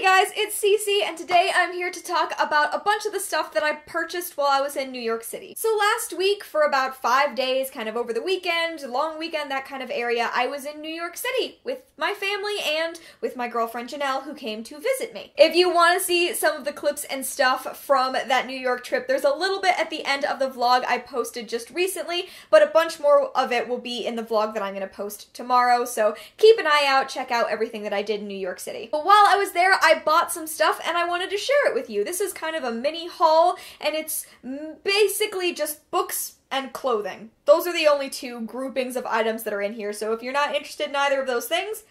guys, it's Cece, and today I'm here to talk about a bunch of the stuff that I purchased while I was in New York City. So last week, for about 5 days, kind of over the weekend, long weekend, that kind of area, I was in New York City with my family and with my girlfriend Janelle, who came to visit me. If you want to see some of the clips and stuff from that New York trip, there's a little bit at the end of the vlog I posted just recently, but a bunch more of it will be in the vlog that I'm going to post tomorrow, so keep an eye out, check out everything that I did in New York City. But while I was there, I bought some stuff and I wanted to share it with you. This is kind of a mini haul, and it's basically just books and clothing. Those are the only two groupings of items that are in here, so if you're not interested in either of those things,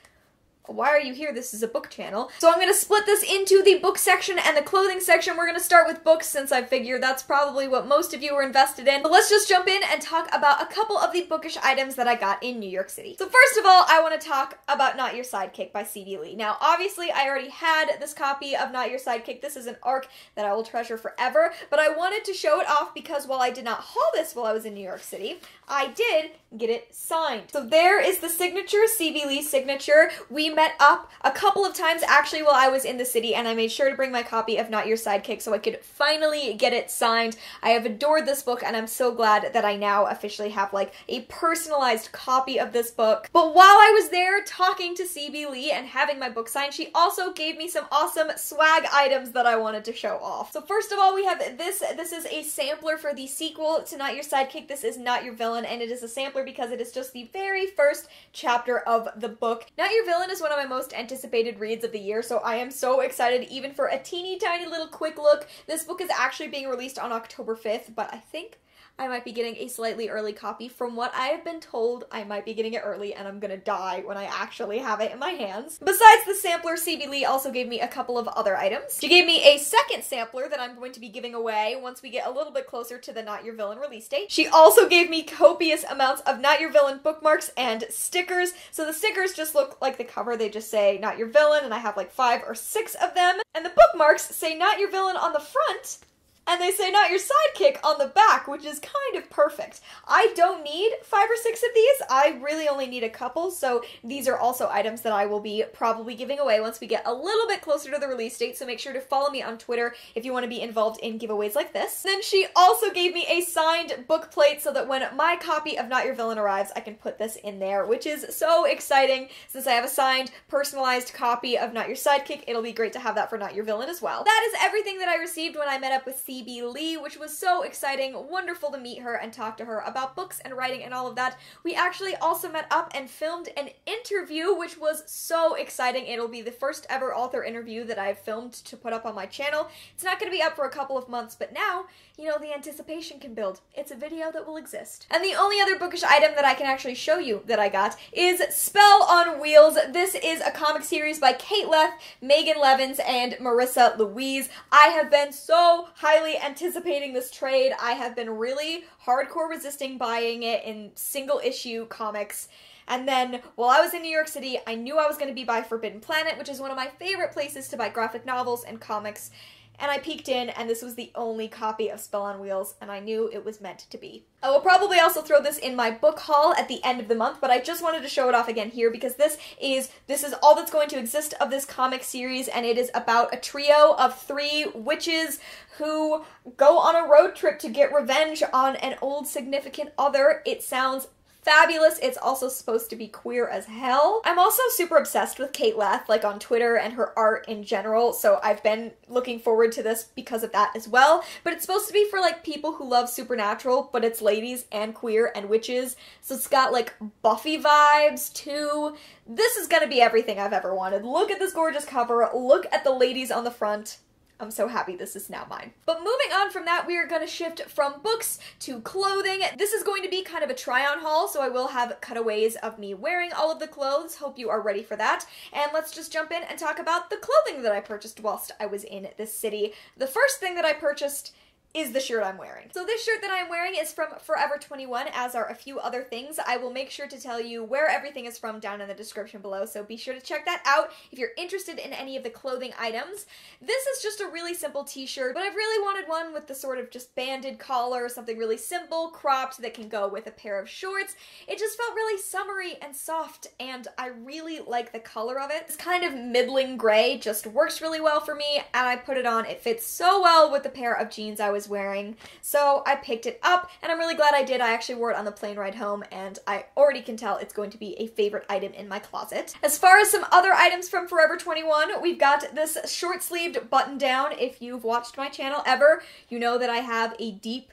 why are you here? This is a book channel. So I'm going to split this into the book section and the clothing section. We're going to start with books since I figure that's probably what most of you are invested in. But let's just jump in and talk about a couple of the bookish items that I got in New York City. So first of all, I want to talk about Not Your Sidekick by C.B. Lee. Now, obviously, I already had this copy of Not Your Sidekick. This is an arc that I will treasure forever, but I wanted to show it off because while I did not haul this while I was in New York City, I did get it signed. So there is the signature, C.B. Lee signature. We met up a couple of times actually while I was in the city, and I made sure to bring my copy of Not Your Sidekick so I could finally get it signed. I have adored this book, and I'm so glad that I now officially have like a personalized copy of this book. But while I was there talking to C.B. Lee and having my book signed, she also gave me some awesome swag items that I wanted to show off. So first of all, we have this. This is a sampler for the sequel to Not Your Sidekick. This is Not Your Villain, and it is a sampler because it is just the very first chapter of the book. Not Your Villain is one of my most anticipated reads of the year, so I am so excited even for a teeny tiny little quick look. This book is actually being released on October 5th, but I think I might be getting a slightly early copy. From what I have been told, I might be getting it early and I'm gonna die when I actually have it in my hands. Besides the sampler, C.B. Lee also gave me a couple of other items. She gave me a second sampler that I'm going to be giving away once we get a little bit closer to the Not Your Villain release date. She also gave me copious amounts of Not Your Villain bookmarks and stickers. So the stickers just look like the cover. They just say Not Your Villain, and I have like 5 or 6 of them. And the bookmarks say Not Your Villain on the front, and they say Not Your Sidekick on the back, which is kind of perfect. I don't need 5 or 6 of these. I really only need a couple, so these are also items that I will be probably giving away once we get a little bit closer to the release date, so make sure to follow me on Twitter if you want to be involved in giveaways like this. Then she also gave me a signed book plate so that when my copy of Not Your Villain arrives, I can put this in there, which is so exciting. Since I have a signed, personalized copy of Not Your Sidekick, it'll be great to have that for Not Your Villain as well. That is everything that I received when I met up with C.B. Lee, which was so exciting, wonderful to meet her and talk to her about books and writing and all of that. We actually also met up and filmed an interview, which was so exciting. It'll be the first ever author interview that I've filmed to put up on my channel. It's not going to be up for a couple of months, but now, you know, the anticipation can build. It's a video that will exist. And the only other bookish item that I can actually show you that I got is Spell on Wheels. This is a comic series by Kate Leth, Megan Levins, and Marissa Louise. I have been so highly anticipating this trade. I have been really hardcore resisting buying it in single issue comics. And then, while I was in New York City, I knew I was going to be by Forbidden Planet, which is one of my favorite places to buy graphic novels and comics. And I peeked in, and this was the only copy of Spell on Wheels, and I knew it was meant to be. I will probably also throw this in my book haul at the end of the month, but I just wanted to show it off again here because this is all that's going to exist of this comic series, and it is about a trio of 3 witches who go on a road trip to get revenge on an old significant other. It sounds fabulous. It's also supposed to be queer as hell. I'm also super obsessed with Kate Leth, like on Twitter and her art in general, so I've been looking forward to this because of that as well. But it's supposed to be for like people who love supernatural, but it's ladies and queer and witches, so it's got like Buffy vibes too. This is gonna be everything I've ever wanted. Look at this gorgeous cover, look at the ladies on the front. I'm so happy this is now mine. But moving on from that, we are going to shift from books to clothing. This is going to be kind of a try-on haul, so I will have cutaways of me wearing all of the clothes. Hope you are ready for that. And let's just jump in and talk about the clothing that I purchased whilst I was in this city. The first thing that I purchased is the shirt I'm wearing. So this shirt that I'm wearing is from Forever 21, as are a few other things. I will make sure to tell you where everything is from down in the description below, so be sure to check that out if you're interested in any of the clothing items. This is just a really simple t-shirt, but I've really wanted one with the sort of just banded collar, something really simple, cropped, that can go with a pair of shorts. It just felt really summery and soft, and I really like the color of it. It's kind of middling gray, just works really well for me, and I put it on. It fits so well with the pair of jeans I was wearing, so I picked it up, and I'm really glad I did. I actually wore it on the plane ride home, and I already can tell it's going to be a favorite item in my closet. As far as some other items from Forever 21, we've got this short-sleeved button-down. If you've watched my channel ever, you know that I have a deep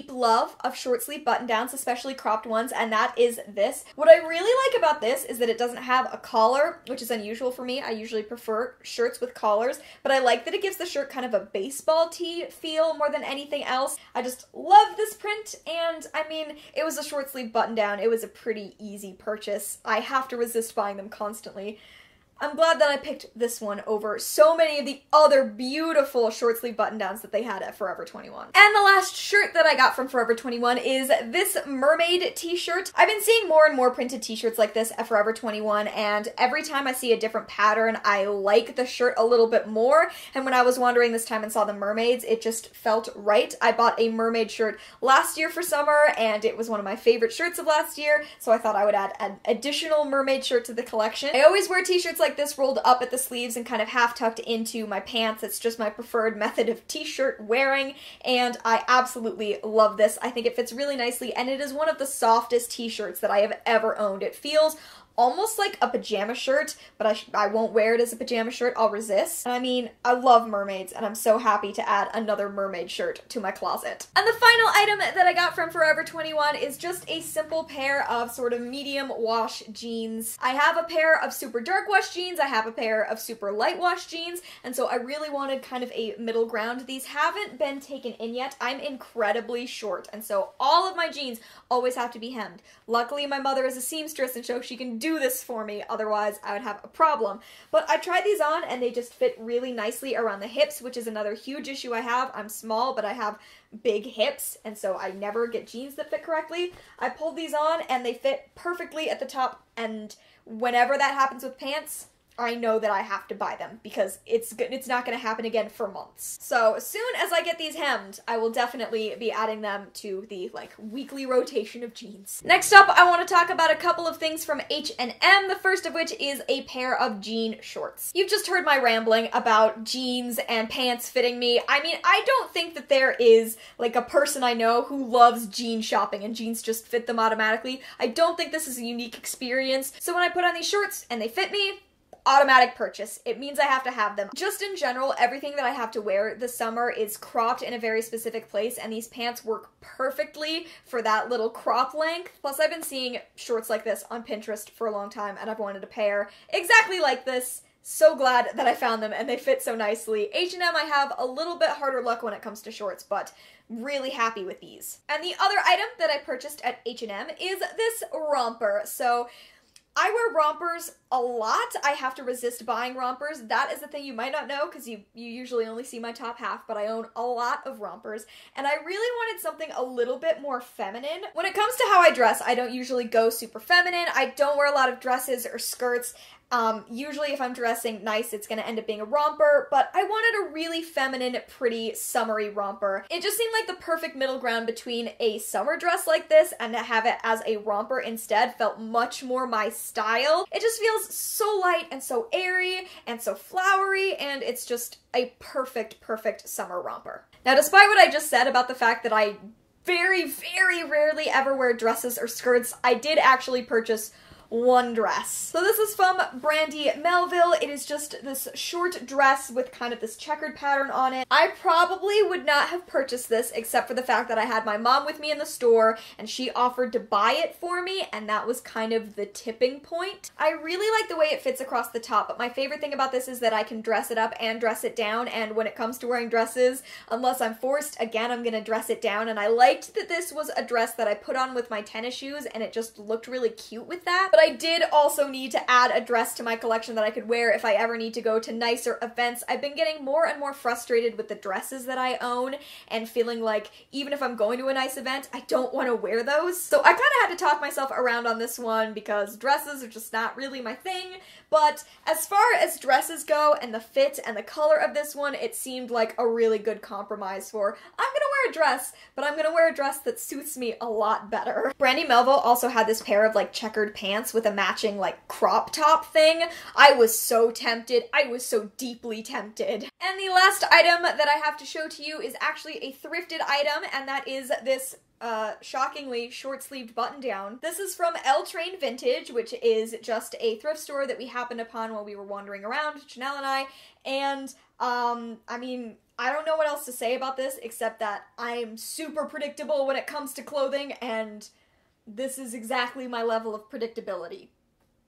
love of short sleeve button downs, especially cropped ones, and that is this. What I really like about this is that it doesn't have a collar, which is unusual for me. I usually prefer shirts with collars, but I like that it gives the shirt kind of a baseball tee feel more than anything else. I just love this print, and I mean, it was a short sleeve button down. It was a pretty easy purchase. I have to resist buying them constantly. I'm glad that I picked this one over so many of the other beautiful short sleeve button downs that they had at Forever 21. And the last shirt that I got from Forever 21 is this Mermaid t-shirt. I've been seeing more and more printed t-shirts like this at Forever 21, and every time I see a different pattern, I like the shirt a little bit more. And when I was wandering this time and saw the mermaids, it just felt right. I bought a mermaid shirt last year for summer, and it was one of my favorite shirts of last year, so I thought I would add an additional mermaid shirt to the collection. I always wear t-shirts like this rolled up at the sleeves and kind of half tucked into my pants. It's just my preferred method of t-shirt wearing, and I absolutely love this. I think it fits really nicely, and it is one of the softest t-shirts that I have ever owned. It feels almost like a pajama shirt, but I won't wear it as a pajama shirt. I'll resist. I mean, I love mermaids, and I'm so happy to add another mermaid shirt to my closet. And the final item that I got from Forever 21 is just a simple pair of sort of medium wash jeans. I have a pair of super dark wash jeans, I have a pair of super light wash jeans, and so I really wanted kind of a middle ground. These haven't been taken in yet. I'm incredibly short, and so all of my jeans always have to be hemmed. Luckily, my mother is a seamstress, and so she can do this for me, otherwise I would have a problem. But I tried these on, and they just fit really nicely around the hips, which is another huge issue I have. I'm small, but I have big hips, and so I never get jeans that fit correctly. I pulled these on, and they fit perfectly at the top, and whenever that happens with pants, I know that I have to buy them because it's not going to happen again for months. So as soon as I get these hemmed, I will definitely be adding them to the weekly rotation of jeans. Next up, I want to talk about a couple of things from H&M, the first of which is a pair of jean shorts. You've just heard my rambling about jeans and pants fitting me. I mean, I don't think that there is a person I know who loves jean shopping and jeans just fit them automatically. I don't think this is a unique experience. So when I put on these shorts and they fit me, automatic purchase. It means I have to have them. Just in general, everything that I have to wear this summer is cropped in a very specific place, and these pants work perfectly for that little crop length. Plus, I've been seeing shorts like this on Pinterest for a long time, and I've wanted a pair exactly like this. So glad that I found them, and they fit so nicely. H&M, I have a little bit harder luck when it comes to shorts, but really happy with these. And the other item that I purchased at H&M is this romper. So I wear rompers a lot. I have to resist buying rompers. That is the thing you might not know because you usually only see my top half, but I own a lot of rompers, and I really wanted something a little bit more feminine. When it comes to how I dress, I don't usually go super feminine. I don't wear a lot of dresses or skirts. Usually if I'm dressing nice, it's gonna end up being a romper, but I wanted a really feminine, pretty, summery romper. It just seemed like the perfect middle ground between a summer dress like this and to have it as a romper instead felt much more my style. It just feels so light and so airy and so flowery, and it's just a perfect, perfect summer romper. Now, despite what I just said about the fact that I very, very rarely ever wear dresses or skirts, I did actually purchase one dress. So this is from Brandy Melville. It is just this short dress with kind of this checkered pattern on it. I probably would not have purchased this except for the fact that I had my mom with me in the store and she offered to buy it for me, and that was kind of the tipping point. I really like the way it fits across the top, but my favorite thing about this is that I can dress it up and dress it down, and when it comes to wearing dresses, unless I'm forced, again, I'm gonna dress it down, and I liked that this was a dress that I put on with my tennis shoes and it just looked really cute with that. But I did also need to add a dress to my collection that I could wear if I ever need to go to nicer events. I've been getting more and more frustrated with the dresses that I own and feeling like even if I'm going to a nice event, I don't want to wear those. So I kind of had to talk myself around on this one because dresses are just not really my thing. But as far as dresses go and the fit and the color of this one, it seemed like a really good compromise for, I'm gonna wear a dress, but I'm gonna wear a dress that suits me a lot better. Brandy Melville also had this pair of like checkered pants with a matching like crop top thing. I was so tempted. I was so deeply tempted. And the last item that I have to show to you is actually a thrifted item, and that is this shockingly short-sleeved button-down. This is from L Train Vintage, which is just a thrift store that we happened upon while we were wandering around, Janelle and I, and, I mean, I don't know what else to say about this except that I'm super predictable when it comes to clothing, and this is exactly my level of predictability.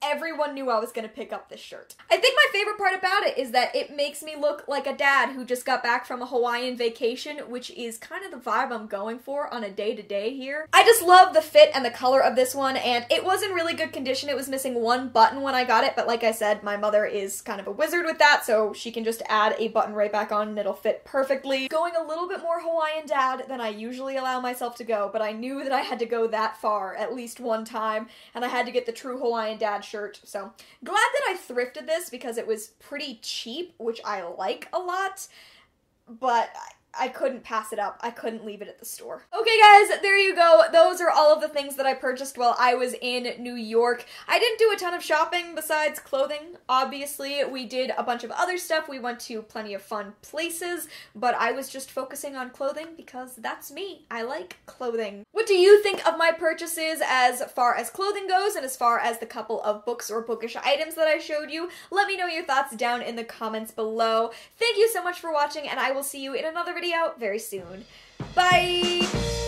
Everyone knew I was gonna pick up this shirt. I think my favorite part about it is that it makes me look like a dad who just got back from a Hawaiian vacation, which is kind of the vibe I'm going for on a day-to-day here. I just love the fit and the color of this one, and it was in really good condition. It was missing one button when I got it, but like I said, my mother is kind of a wizard with that, so she can just add a button right back on and it'll fit perfectly. Going a little bit more Hawaiian dad than I usually allow myself to go, but I knew that I had to go that far at least one time, and I had to get the true Hawaiian dad shirt, so glad that I thrifted this because it was pretty cheap, which I like a lot, but I couldn't pass it up. I couldn't leave it at the store. Okay guys, there you go. Those are all of the things that I purchased while I was in New York. I didn't do a ton of shopping besides clothing. Obviously, we did a bunch of other stuff. We went to plenty of fun places, but I was just focusing on clothing because that's me. I like clothing. What do you think of my purchases as far as clothing goes and as far as the couple of books or bookish items that I showed you? Let me know your thoughts down in the comments below. Thank you so much for watching, and I will see you in another video very soon. Bye!